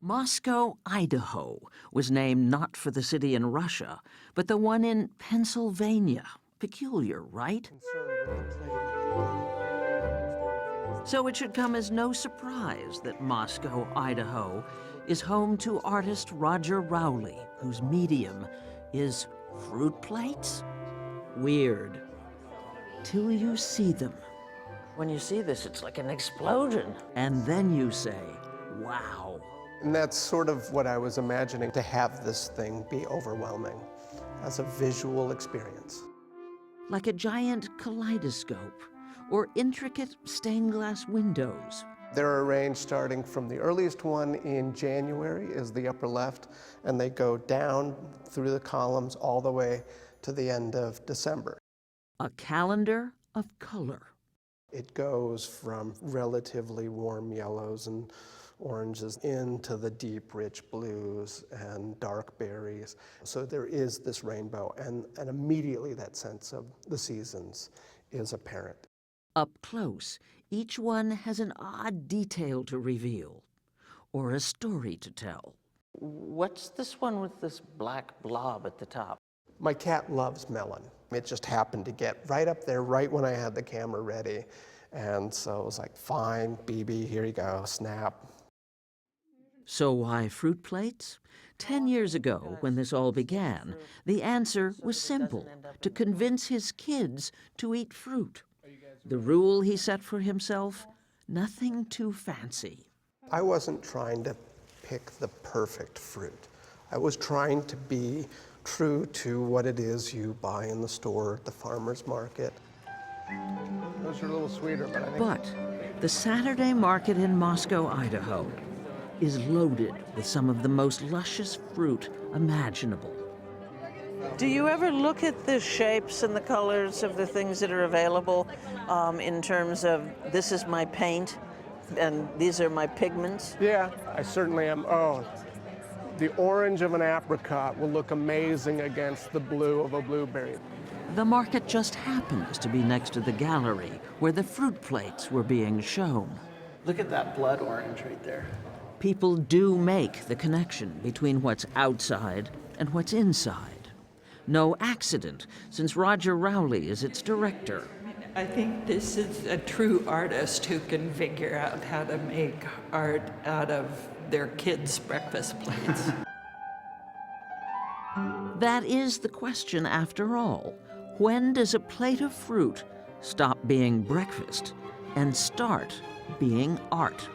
Moscow, Idaho was named not for the city in Russia, but the one in Pennsylvania. Peculiar, right? So it should come as no surprise that Moscow, Idaho is home to artist Roger Rowley, whose medium is fruit plates? Weird. Till you see them. When you see this, it's like an explosion. And then you say, wow. And that's sort of what I was imagining, to have this thing be overwhelming as a visual experience. Like a giant kaleidoscope or intricate stained glass windows. They're arranged starting from the earliest one in January is the upper left, and they go down through the columns all the way to the end of December. A calendar of color. It goes from relatively warm yellows and oranges into the deep, rich blues and dark berries. So there is this rainbow, and immediately that sense of the seasons is apparent. Up close, each one has an odd detail to reveal, or a story to tell. What's this one with this black blob at the top? My cat loves melon. It just happened to get right up there right when I had the camera ready. And so it was like, fine, BB, here you go, snap. So why fruit plates? 10 years ago, when this all began, the answer was simple: to convince his kids to eat fruit. The rule he set for himself: nothing too fancy. I wasn't trying to pick the perfect fruit. I was trying to be true to what it is you buy in the store at the farmer's market. Those are a little sweeter, but I think... But the Saturday market in Moscow, Idaho, is loaded with some of the most luscious fruit imaginable. Do you ever look at the shapes and the colors of the things that are available in terms of, this is my paint and these are my pigments? Yeah, I certainly am. Oh, the orange of an apricot will look amazing against the blue of a blueberry. The market just happens to be next to the gallery where the fruit plates were being shown. Look at that blood orange right there. People do make the connection between what's outside and what's inside. No accident, since Roger Rowley is its director. I think this is a true artist who can figure out how to make art out of their kids' breakfast plates. That is the question after all. When does a plate of fruit stop being breakfast and start being art?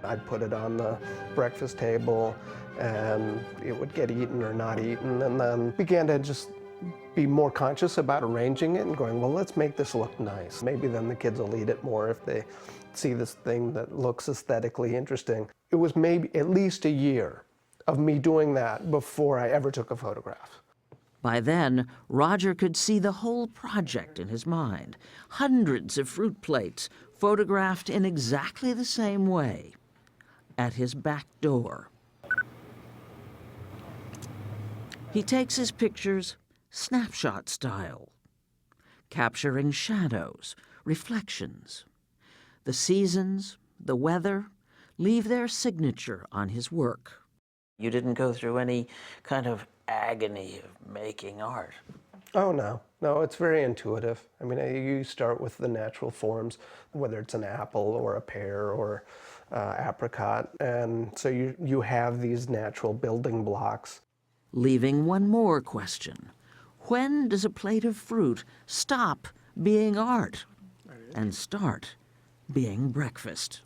I'd put it on the breakfast table and it would get eaten or not eaten, and then began to just be more conscious about arranging it and going, well, let's make this look nice. Maybe then the kids will eat it more if they see this thing that looks aesthetically interesting. It was maybe at least a year of me doing that before I ever took a photograph. By then, Roger could see the whole project in his mind. Hundreds of fruit plates photographed in exactly the same way at his back door. He takes his pictures snapshot style, capturing shadows, reflections. The seasons, the weather, leave their signature on his work. You didn't go through any kind of agony of making art. Oh, no. No, it's very intuitive. I mean, you start with the natural forms, whether it's an apple or a pear or apricot, and so you have these natural building blocks. Leaving one more question. When does a plate of fruit stop being art and start being breakfast?